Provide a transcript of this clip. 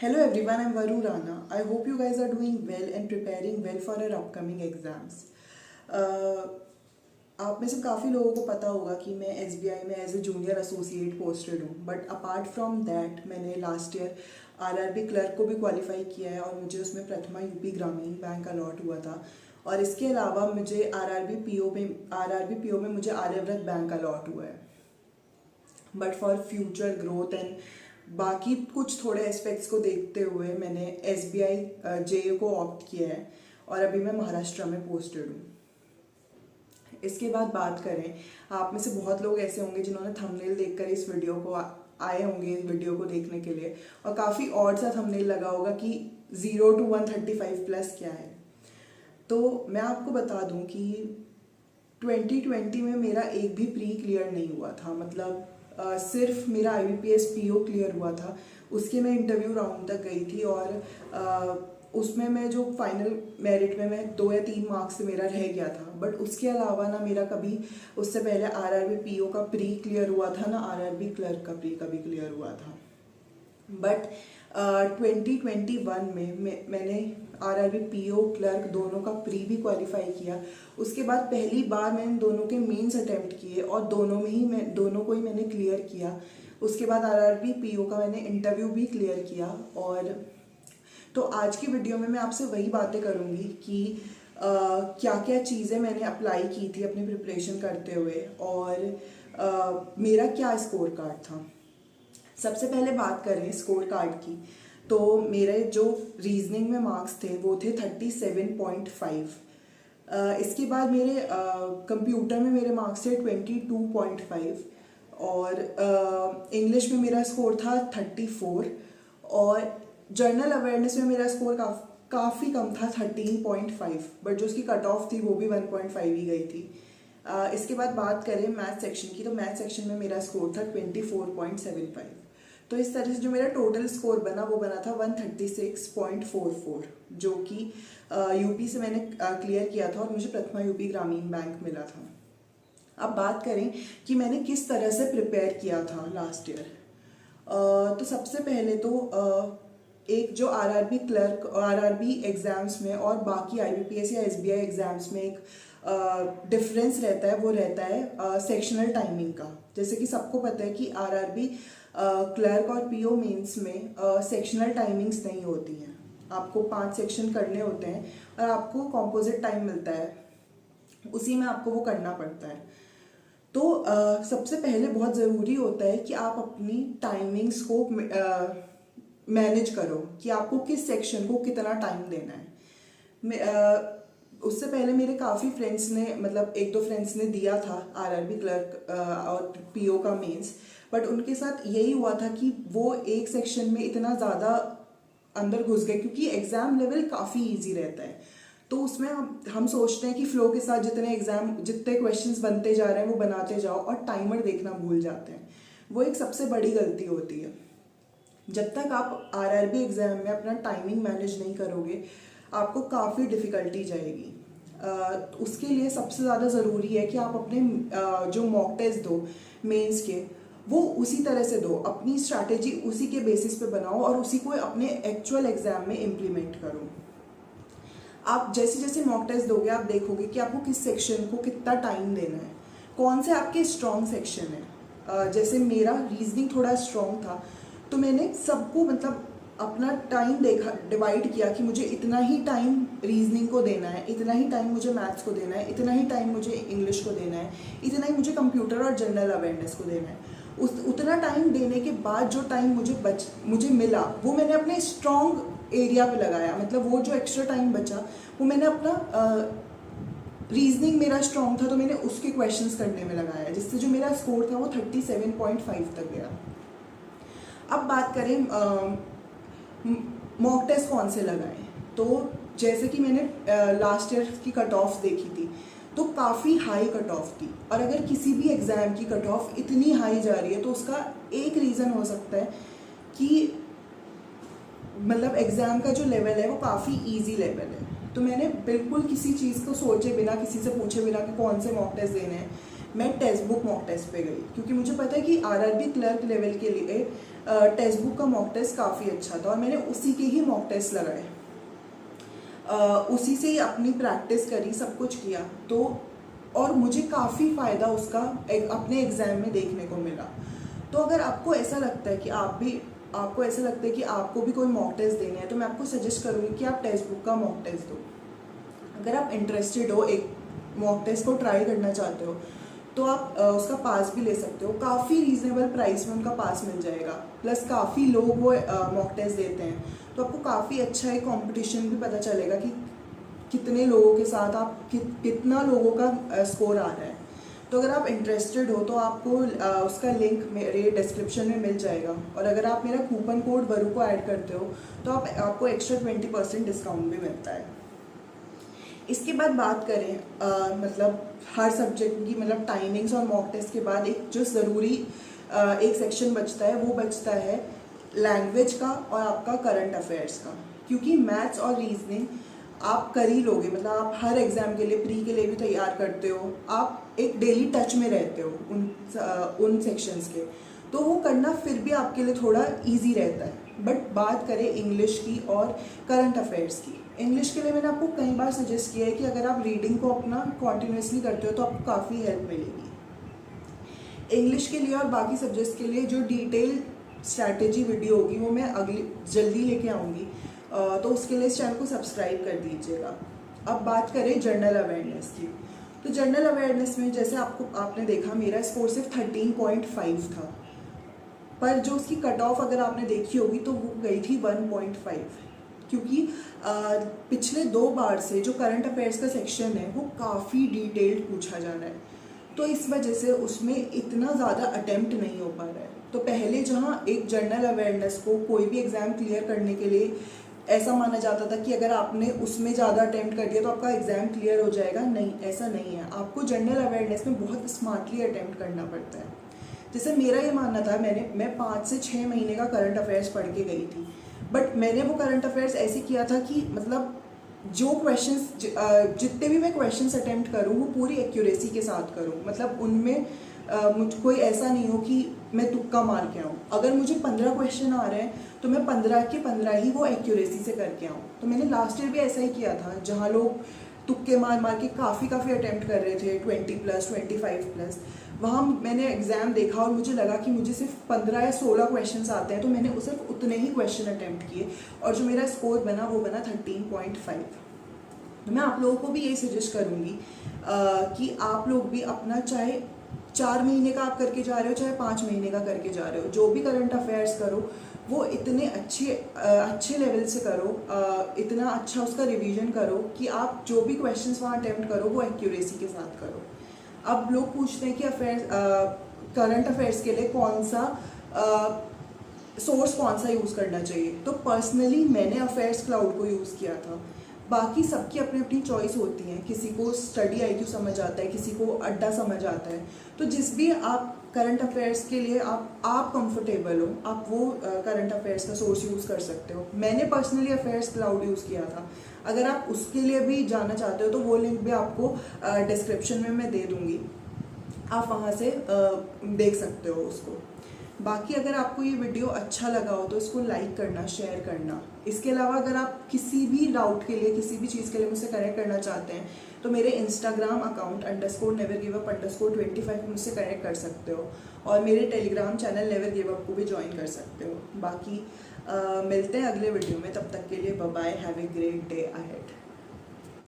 Hello everyone, I'm Varu Rana. I hope you guys are doing well and preparing well for our upcoming exams. आप में से काफ़ी लोगों को पता होगा कि मैं SBI में as a junior associate posted हूँ, बट अपार्ट फ्रॉम दैट मैंने लास्ट ईयर RRB क्लर्क को भी क्वालिफाई किया है और मुझे उसमें प्रथमा यूपी ग्रामीण बैंक अलॉट हुआ था। और इसके अलावा मुझे RRB PO में मुझे आर्यव्रत बैंक अलॉट हुआ है। But for future growth and बाकी कुछ थोड़े एस्पेक्ट्स को देखते हुए मैंने SBI JA को ऑप्ट किया है और अभी मैं महाराष्ट्र में पोस्टेड हूँ। इसके बाद बात करें, आप में से बहुत लोग ऐसे होंगे जिन्होंने थंबनेल देखकर इस वीडियो को आए होंगे इस वीडियो को देखने के लिए, और काफ़ी ऑड सा थंबनेल लगा होगा कि 0 to 135 प्लस क्या है। तो मैं आपको बता दूं कि 2020 में मेरा एक भी प्री क्लियर नहीं हुआ था, मतलब सिर्फ मेरा IBPS PO क्लियर हुआ था। उसके मैं इंटरव्यू राउंड तक गई थी और उसमें मैं जो फाइनल मेरिट में मैं 2 या 3 मार्क्स से मेरा रह गया था। बट उसके अलावा ना मेरा कभी उससे पहले RRB PO का प्री क्लियर हुआ था, ना RRB क्लर्क का प्री कभी क्लियर हुआ था। बट 2021 में मैंने RRB PO क्लर्क दोनों का प्री भी क्वालिफाई किया। उसके बाद पहली बार मैंने दोनों के मेंस अटेम्प्ट किए और दोनों को ही मैंने क्लियर किया। उसके बाद RRB PO का मैंने इंटरव्यू भी क्लियर किया। और तो आज की वीडियो में मैं आपसे वही बातें करूँगी कि क्या क्या चीज़ें मैंने अप्लाई की थी अपनी प्रिपरेशन करते हुए और मेरा क्या स्कोर कार्ड था। सबसे पहले बात करें स्कोर कार्ड की, तो मेरे जो रीजनिंग में मार्क्स थे वो थे 37.5। इसके बाद मेरे कंप्यूटर में मेरे मार्क्स थे 22.5 और इंग्लिश में मेरा स्कोर था 34 और जर्नल अवेयरनेस में मेरा स्कोर काफ़ी कम था 13.5, बट जो उसकी कट ऑफ थी वो भी 1.5 ही गई थी। इसके बाद बात करें मैथ सेक्शन की, तो मैथ सेक्शन में मेरा स्कोर था 24.75। तो इस तरह से जो मेरा टोटल स्कोर बना वो बना था 136.44, जो कि यूपी से मैंने क्लियर किया था और मुझे प्रथमा यूपी ग्रामीण बैंक मिला था। अब बात करें कि मैंने किस तरह से प्रिपेयर किया था लास्ट ईयर। तो सबसे पहले तो एक जो RRB क्लर्क RRB एग्ज़ाम्स में और बाकी IBPS या SBI एग्ज़ाम्स में एक डिफरेंस रहता है, वो रहता है सेक्शनल टाइमिंग का। जैसे कि सबको पता है कि RRB क्लर्क और PO मेंस में सेक्शनल टाइमिंग्स नहीं होती हैं। आपको 5 सेक्शन करने होते हैं और आपको कॉम्पोजिट टाइम मिलता है, उसी में आपको वो करना पड़ता है। तो सबसे पहले बहुत ज़रूरी होता है कि आप अपनी टाइमिंग्स को मैनेज करो कि आपको किस सेक्शन को कितना टाइम देना है। उससे पहले मेरे काफ़ी फ्रेंड्स ने, मतलब 1-2 फ्रेंड्स ने दिया था RRB क्लर्क और PO का मेंस, बट उनके साथ यही हुआ था कि वो एक सेक्शन में इतना ज़्यादा अंदर घुस गए क्योंकि एग्ज़ाम लेवल काफ़ी इजी रहता है। तो उसमें हम सोचते हैं कि फ्लो के साथ जितने क्वेश्चंस बनते जा रहे हैं वो बनाते जाओ और टाइमर देखना भूल जाते हैं। वो एक सबसे बड़ी गलती होती है। जब तक आप RRB एग्ज़ाम में अपना टाइमिंग मैनेज नहीं करोगे आपको काफ़ी डिफ़िकल्टी जाएगी। उसके लिए सबसे ज़्यादा ज़रूरी है कि आप अपने जो मॉक टेस्ट दो मेंस के, वो उसी तरह से दो, अपनी स्ट्रैटेजी उसी के बेसिस पे बनाओ और उसी को अपने एक्चुअल एग्ज़ाम में इम्प्लीमेंट करो। आप जैसे जैसे मॉक टेस्ट दोगे आप देखोगे कि आपको किस सेक्शन को कितना टाइम देना है, कौन से आपके स्ट्रॉन्ग सेक्शन है। जैसे मेरा रीजनिंग थोड़ा स्ट्रॉन्ग था तो मैंने सबको मतलब अपना टाइम डिवाइड किया कि मुझे इतना ही टाइम रीजनिंग को देना है, इतना ही टाइम मुझे मैथ्स को देना है, इतना ही टाइम मुझे इंग्लिश को देना है, इतना ही मुझे कंप्यूटर और जनरल अवेयरनेस को देना है। उतना टाइम देने के बाद जो टाइम मुझे मिला वो मैंने अपने स्ट्रॉन्ग एरिया पे लगाया। मतलब वो जो एक्स्ट्रा टाइम बचा वो मैंने अपना रीजनिंग मेरा स्ट्रॉन्ग था तो मैंने उसके क्वेश्चंस करने में लगाया, जिससे जो मेरा स्कोर था वो 37.5 तक गया। अब बात करें मॉक टेस्ट कौन से लगाएं, तो जैसे कि मैंने लास्ट ईयर की कट ऑफ देखी थी तो काफ़ी हाई कट ऑफ थी। और अगर किसी भी एग्ज़ाम की कट ऑफ इतनी हाई जा रही है तो उसका एक रीज़न हो सकता है कि मतलब एग्ज़ाम का जो लेवल है वो काफ़ी इजी लेवल है। तो मैंने बिल्कुल किसी चीज़ को सोचे बिना, किसी से पूछे बिना कि कौन से मॉक टेस्ट देने हैं, मैं टेक्स्ट बुक मॉक टेस्ट पे गई क्योंकि मुझे पता है कि RRB क्लर्क लेवल के लिए टेक्स्ट बुक का मॉक टेस्ट काफ़ी अच्छा था और मैंने उसी के ही मॉक टेस्ट लगाए, उसी से ही अपनी प्रैक्टिस करी, सब कुछ किया। तो और मुझे काफ़ी फ़ायदा उसका अपने एग्ज़ाम में देखने को मिला। तो अगर आपको ऐसा लगता है कि आपको ऐसा लगता है कि आपको भी कोई मॉक टेस्ट देने हैं, तो मैं आपको सजेस्ट करूँगी कि आप टेक्स्ट बुक का मॉक टेस्ट दो। अगर आप इंटरेस्टेड हो, एक मॉक टेस्ट को ट्राई करना चाहते हो, तो आप उसका पास भी ले सकते हो। काफ़ी रीजनेबल प्राइस में उनका पास मिल जाएगा, प्लस काफ़ी लोग वो मॉक टेस्ट देते हैं, तो आपको काफ़ी अच्छा एक कंपटीशन भी पता चलेगा कि कितने लोगों के साथ आप कितना लोगों का स्कोर आ रहा है। तो अगर आप इंटरेस्टेड हो तो आपको उसका लिंक मेरे डिस्क्रिप्शन में मिल जाएगा, और अगर आप मेरा कूपन कोड वरू को ऐड करते हो तो आपको एक्स्ट्रा 20% डिस्काउंट भी मिलता है। इसके बाद बात करें मतलब हर सब्जेक्ट की मतलब टाइमिंग्स और मॉक टेस्ट के बाद एक जो ज़रूरी एक सेक्शन बचता है, वो बचता है लैंग्वेज का और आपका करंट अफेयर्स का। क्योंकि मैथ्स और रीजनिंग आप कर ही लोगे, मतलब आप हर एग्ज़ाम के लिए, प्री के लिए भी तैयार करते हो, आप एक डेली टच में रहते हो उन सेक्शंस के, तो वो करना फिर भी आपके लिए थोड़ा इजी रहता है। बट बात करें इंग्लिश की और करंट अफेयर्स की, इंग्लिश के लिए मैंने आपको कई बार सजेस्ट किया है कि अगर आप रीडिंग को अपना कॉन्टिन्यूसली करते हो तो आपको काफ़ी हेल्प मिलेगी। इंग्लिश के लिए और बाकी सब्जेक्ट्स के लिए जो डिटेल स्ट्रैटेजी वीडियो होगी वो मैं जल्दी लेके आऊँगी, तो उसके लिए इस चैनल को सब्सक्राइब कर दीजिएगा। अब बात करें जनरल अवेयरनेस की, तो जनरल अवेयरनेस में जैसे आपने देखा मेरा स्कोर सिर्फ 13.5 था, पर जो उसकी कट ऑफ अगर आपने देखी होगी तो वो गई थी 1.5, क्योंकि पिछले 2 बार से जो करंट अफेयर्स का सेक्शन है वो काफ़ी डिटेल्ड पूछा जा रहा है, तो इस वजह से उसमें इतना ज़्यादा अटेम्प्ट नहीं हो पा रहा है। तो पहले जहाँ एक जनरल अवेयरनेस को कोई भी एग्ज़ाम क्लियर करने के लिए ऐसा माना जाता था कि अगर आपने उसमें ज़्यादा अटेम्प्ट कर दिया तो आपका एग्ज़ाम क्लियर हो जाएगा, नहीं, ऐसा नहीं है। आपको जनरल अवेयरनेस में बहुत स्मार्टली अटेम्प्ट करना पड़ता है। जैसे मेरा ये मानना था, मैं 5 से 6 महीने का करंट अफेयर्स पढ़ के गई थी, बट मैंने वो करंट अफेयर्स ऐसे किया था कि मतलब जो क्वेश्चंस जितने भी मैं क्वेश्चंस अटेम्प्ट करूँ वो पूरी एक्यूरेसी के साथ करूँ, मतलब उनमें मुझ कोई ऐसा नहीं हो कि मैं तुक्का मार के आऊँ। अगर मुझे 15 क्वेश्चन आ रहे हैं तो मैं 15 के 15 ही वो एक्यूरेसी से करके आऊँ। तो मैंने लास्ट ईयर भी ऐसा ही किया था, जहाँ लोग तुक्के मार के काफ़ी अटेम्प्ट कर रहे थे, 20+, 25+। वहाँ मैंने एग्ज़ाम देखा और मुझे लगा कि मुझे सिर्फ 15 या 16 क्वेश्चंस आते हैं, तो मैंने सिर्फ उतने ही क्वेश्चन अटेम्प्ट किए और जो मेरा स्कोर बना वो बना 13.5। तो मैं आप लोगों को भी यही सजेस्ट करूँगी कि आप लोग भी अपना चाहे 4 महीने का आप करके जा रहे हो, चाहे 5 महीने का करके जा रहे हो, जो भी करंट अफेयर्स करो वो इतने अच्छे लेवल से करो, इतना अच्छा उसका रिवीजन करो कि आप जो भी क्वेश्चंस वहाँ अटेम्प्ट करो वो एक्यूरेसी के साथ करो। अब लोग पूछते हैं कि करंट अफेयर्स के लिए कौन सा सोर्स यूज़ करना चाहिए, तो पर्सनली मैंने अफेयर्स क्लाउड को यूज़ किया था। बाकी सबकी अपनी अपनी चॉइस होती है, किसी को स्टडी IQ समझ आता है, किसी को अड्डा समझ आता है, तो जिस भी आप करंट अफेयर्स के लिए आप कंफर्टेबल हो, आप वो करंट अफेयर्स का सोर्स यूज़ कर सकते हो। मैंने पर्सनली अफेयर्स क्लाउड यूज़ किया था। अगर आप उसके लिए भी जाना चाहते हो तो वो लिंक भी आपको डिस्क्रिप्शन में मैं दे दूँगी, आप वहाँ से देख सकते हो उसको। बाकी अगर आपको ये वीडियो अच्छा लगा हो तो इसको लाइक करना, शेयर करना। इसके अलावा अगर आप किसी भी डाउट के लिए, किसी भी चीज़ के लिए मुझसे कनेक्ट करना चाहते हैं तो मेरे इंस्टाग्राम अकाउंट _nevergiveup_25 मुझसे कनेक्ट कर सकते हो, और मेरे Telegram channel never give up को भी ज्वाइन कर सकते हो। बाकी मिलते हैं अगले वीडियो में, तब तक के लिए bye bye, have a great day ahead.